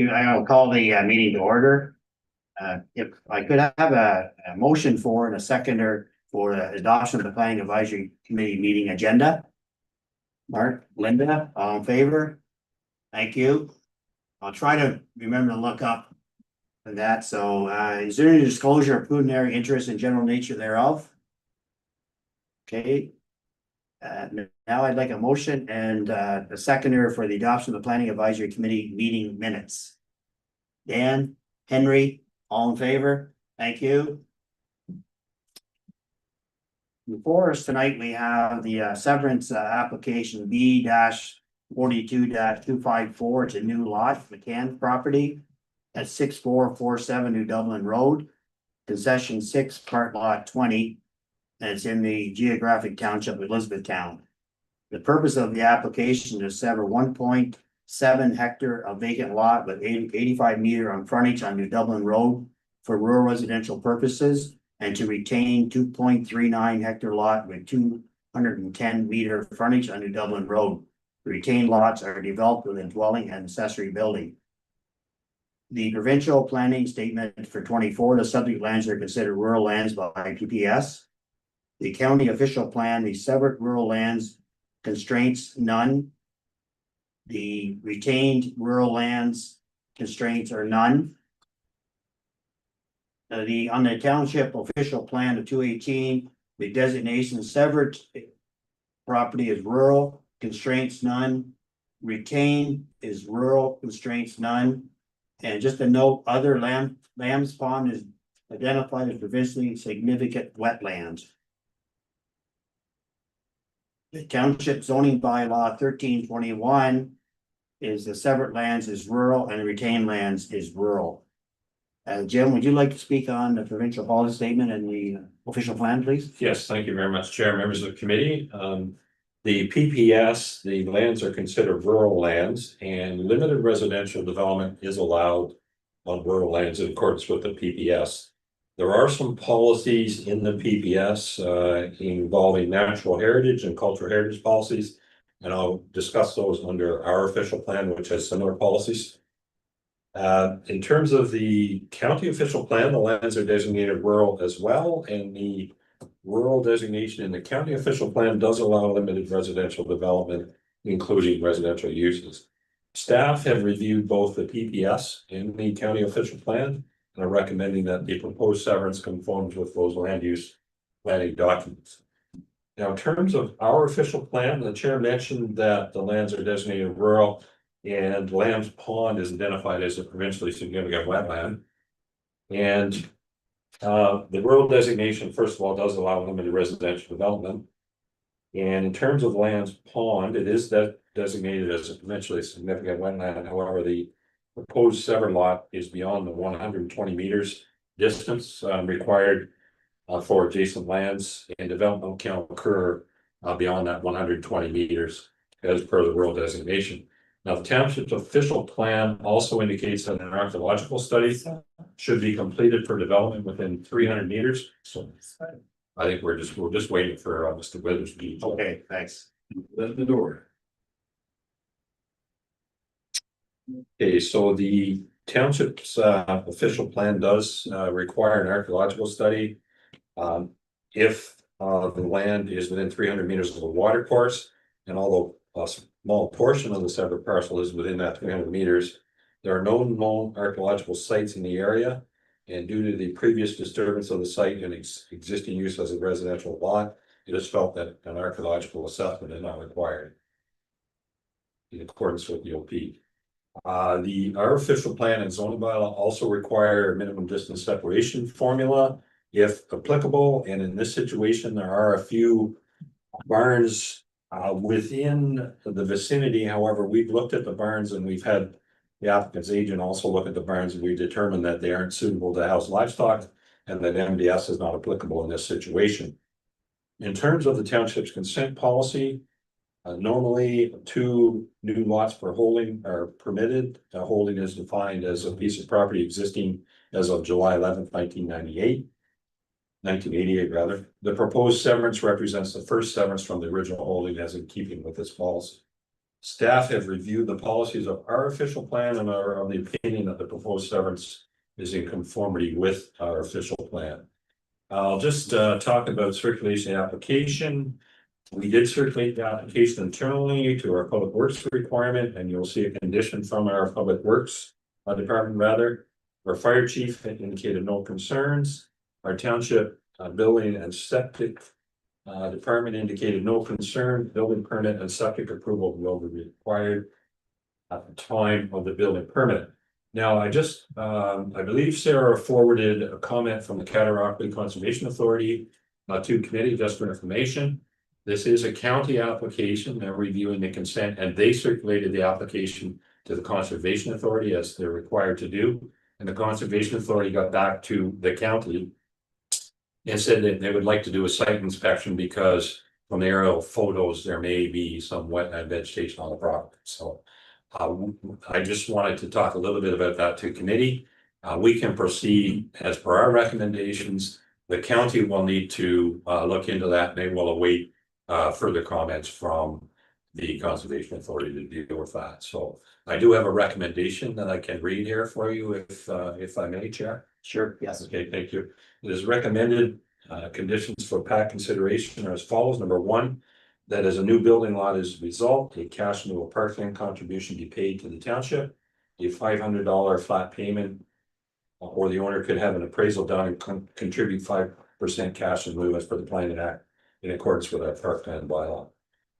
I'll call the meeting to order. If I could have a motion for and a seconder for the adoption of the planning advisory committee meeting agenda. Mark, Linda, all in favor? Thank you. I'll try to remember to look up that. So is there any disclosure of preliminary interest and general nature thereof? Okay. Now I'd like a motion and a seconder for the adoption of the planning advisory committee meeting minutes. Dan, Henry, all in favor? Thank you. Before us tonight, we have the severance application B 42 254. It's a new lot, McCann property at 6447 New Dublin Road, concession 6, part lot 20, and it's in the geographic township of Elizabethtown. The purpose of the application is to sever 1.7 hectare of vacant lot with 85 meter on frontage on New Dublin Road for rural residential purposes, and to retain 2.39 hectare lot with 210 meter frontage on New Dublin Road. The retained lots are developed with a dwelling and accessory building. The provincial planning statement for 24, the subject lands are considered rural lands by PPS. The county official plan, the severed rural lands constraints none. The retained rural lands constraints are none. On the township official plan of 218, the designation severed property is rural, constraints none. Retained is rural, constraints none. And just a note, other Lamb's Pond is identified as provincially significant wetlands. The township zoning bylaw 1321 is the severed lands is rural and the retained lands is rural. Jim, would you like to speak on the provincial policy statement and the official plan, please? Yes, thank you very much, Chair, members of the committee. The PPS, the lands are considered rural lands, and limited residential development is allowed on rural lands in accordance with the PPS. There are some policies in the PPS involving natural heritage and cultural heritage policies, and I'll discuss those under our official plan, which has similar policies. In terms of the county official plan, the lands are designated rural as well, and the rural designation in the county official plan does allow limited residential development, including residential uses. Staff have reviewed both the PPS and the county official plan and are recommending that the proposed severance conforms with those land use planning documents. Now, in terms of our official plan, the chair mentioned that the lands are designated rural and Lamb's Pond is identified as a provincially significant wetland. And the rural designation, first of all, does allow limited residential development. And in terms of Lamb's Pond, it is designated as a provincially significant wetland. However, the proposed severed lot is beyond the 120 meters distance required for adjacent lands, and development can occur beyond that 120 meters as per the rural designation. Now, the township's official plan also indicates that an archaeological study should be completed for development within 300 meters. So I think we're just waiting for Mr. Withers to be. Okay, thanks. The door. Okay, so the township's official plan does require an archaeological study. If the land is within 300 meters of a water course, and although a small portion of the severed parcel is within that 300 meters, there are no known archaeological sites in the area, and due to the previous disturbance of the site and existing use as a residential lot, it is felt that an archaeological assessment is not required in accordance with the OP. Our official plan and zoning bylaw also require a minimum distance separation formula if applicable, and in this situation there are a few barns within the vicinity. However, we've looked at the barns and we've had the applicant's agent also look at the barns, and we determined that they aren't suitable to house livestock and that MDS is not applicable in this situation. In terms of the township's consent policy, normally 2 new lots per holding are permitted. A holding is defined as a piece of property existing as of July 11th, 1988 rather. The proposed severance represents the first severance from the original holding, as in keeping with this policy. Staff have reviewed the policies of our official plan and are of the opinion that the proposed severance is in conformity with our official plan. I'll just talk about circulation application. We did circulate the application internally to our public works requirement, and you'll see a condition from our public works department rather. Our fire chief had indicated no concerns. Our township building and septic department indicated no concern. Building permit and septic approval will be required at the time of the building permit. Now, I believe Sarah forwarded a comment from the Cataraqui Conservation Authority to committee just for information. This is a county application. They're reviewing the consent, and they circulated the application to the Conservation Authority as they're required to do. And the Conservation Authority got back to the county and said that they would like to do a site inspection because from the aerial photos, there may be some wetland vegetation on the property. So I just wanted to talk a little bit about that to committee. We can proceed as per our recommendations. The county will need to look into that, and they will await further comments from the Conservation Authority to deal with that. So I do have a recommendation that I can read here for you if I may, Chair. Sure, yes. Okay, thank you. It is recommended conditions for PAC consideration are as follows. Number one, that as a new building lot is resolved, a cash in lieu of parkland contribution be paid to the township. A $500 flat payment, or the owner could have an appraisal done and contribute 5% cash in lieu as per the Planning Act in accordance with our parkland bylaw.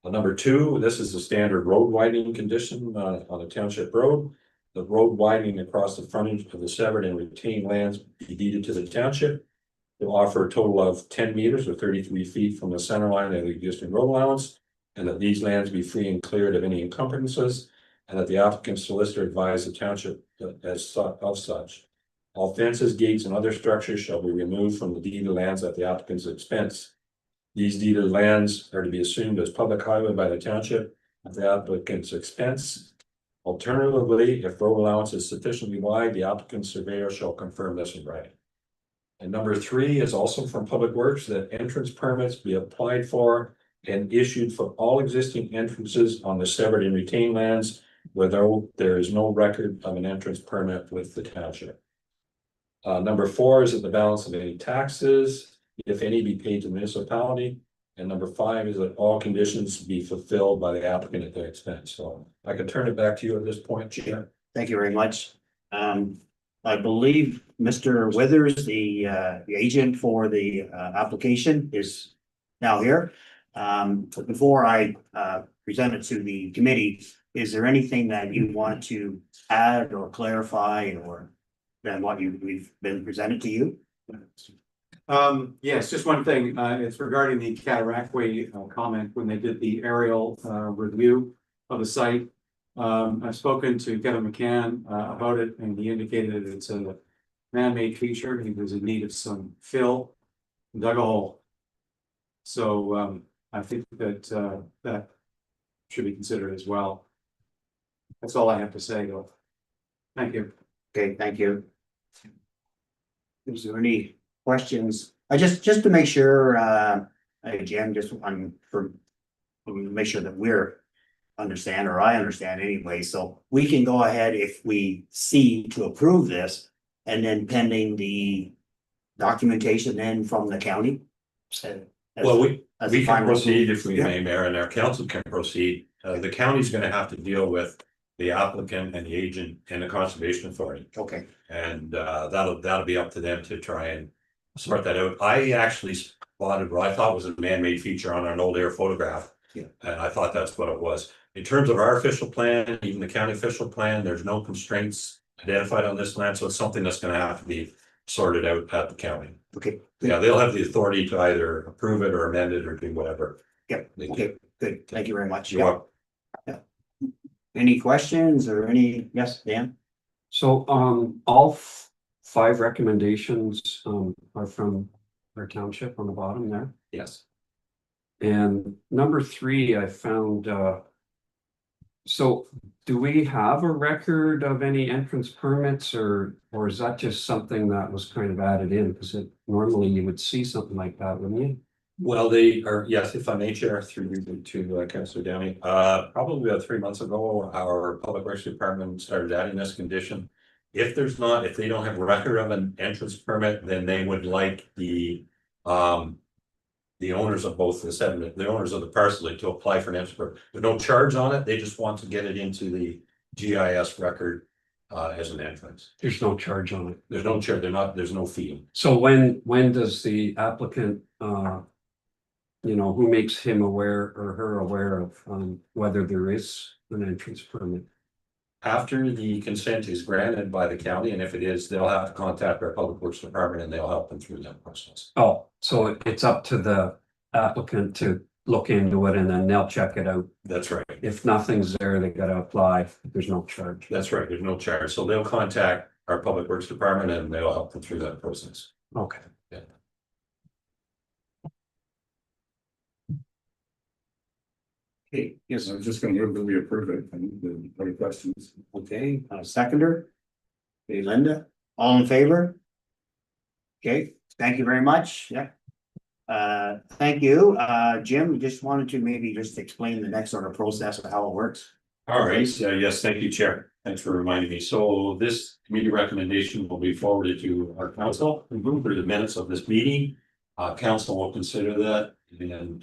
Number two, this is a standard road widening condition on a township road. The road widening across the frontage of the severed and retained lands be deeded to the township. They'll offer a total of 10 meters or 33 feet from the center line of the existing road allowance, and that these lands be free and cleared of any encumbrances, and that the applicant solicitor advise the township of such. All fences, gates, and other structures shall be removed from the deeded lands at the applicant's expense. These deeded lands are to be assumed as public highway by the township at the applicant's expense. Alternatively, if road allowance is sufficiently wide, the applicant's surveyor shall confirm this in writing. And number three is also from Public Works, that entrance permits be applied for and issued for all existing entrances on the severed and retained lands where there is no record of an entrance permit with the township. Number four is that the balance of any taxes, if any, be paid to the municipality. And number five is that all conditions be fulfilled by the applicant at their expense. So I can turn it back to you at this point, Chair. Thank you very much. I believe Mr. Withers, the agent for the application, is now here. But before I present it to the committee, is there anything that you want to add or clarify or than what we've been presented to you? Yes, just one thing. It's regarding the Cataraqui comment when they did the aerial review of the site. I've spoken to Kevin McCann about it, and he indicated it's a man-made feature. He was in need of some fill, dug a hole. So I think that that should be considered as well. That's all I have to say, though. Thank you. Okay, thank you. Is there any questions? I just to make sure, Jim, just on for make sure that we're understand, or I understand anyway, so we can go ahead if we see to approve this, and then pending the documentation then from the county. Well, we can proceed if we Yeah. may, Mayor, and our council can proceed. The county's gonna have to deal with the applicant and the agent and the Conservation Authority. Okay, And that'll be up to them to try and sort that out. I actually spotted what I thought was a man-made feature on an old air photograph. Yeah. And I thought that's what it was. In terms of our official plan, even the county official plan, there's no constraints identified on this land, so it's something that's gonna have to be sorted out at the county. okay. Yeah, they'll have the authority to either approve it or amend it or do whatever. Yep, okay, good, thank you very much. You're welcome. Any questions or any, yes, Dan? So, all five recommendations, are from our township on the bottom there. Yes. And number three, I found, so do we have a record of any entrance permits or is that just something that was kind of added in? Because normally you would see something like that, wouldn't you? Well, they are, yes, if I may, Chair, through you to Councillor Downey, probably about 3 months ago, our Public Works Department started adding this condition. If they don't have a record of an entrance permit, then they would like the owners of both the owners of the parcel to apply for an entrance permit. There's no charge on it, they just want to get it into the GIS record as an entrance. There's no charge on it. There's no charge, there's no fee. So when does the applicant, who makes him aware or her aware of, whether there is an entrance permit? After the consent is granted by the county, and if it is, they'll have to contact our Public Works Department and they'll help them through that process. Oh, so it's up to the applicant to look into it and then they'll check it out. That's right. If nothing's there, they gotta apply. There's no charge. That's right. There's no charge. So they'll contact our Public Works Department and they'll help them through that process. Okay. Okay, yes, I was just gonna move that we approve it, and any questions? okay, seconder. Okay, Linda, all in favor? Okay, thank you very much, yeah. Thank you, Jim, just wanted to maybe just explain the next sort of process of how it works. All right, yes, thank you, Chair. Thanks for reminding me. So this committee recommendation will be forwarded to our council for the minutes of this meeting. Council will consider that and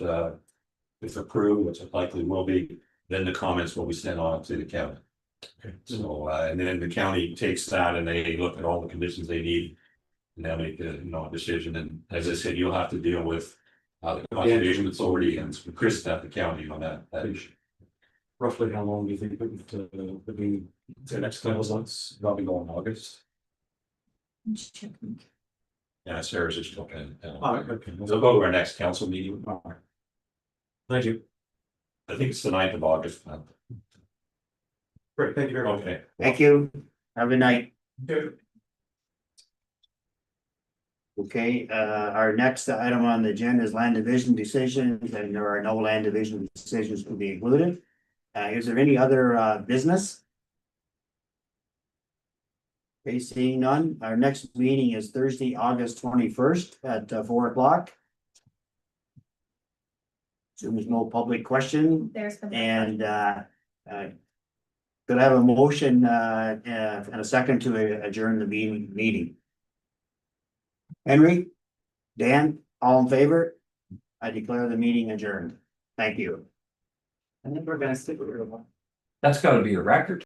if approved, which it likely will be, then the comments will be sent on to the county. So and then the county takes that and they look at all the conditions they need. And they'll make a decision. And as I said, you'll have to deal with the conservation authority and Chris at the county on that issue. Roughly how long do you think it would be the next couple of months? Probably go in August. Yeah, Sarah's just looking. Okay. They'll go to our next council meeting. Thank you. I think it's the 9th of August. Great, thank you very much. Okay. Thank you, have a good night. Okay, our next item on the agenda is land division decisions, and there are no land division decisions to be included. Is there any other business? Okay, seeing none, our next meeting is Thursday, August 21st at 4 o'clock. So there's no public question, and could I have a motion and a second to adjourn the meeting? Henry, Dan, all in favor? I declare the meeting adjourned. Thank you. I think we're gonna stick with it. That's gotta be a record.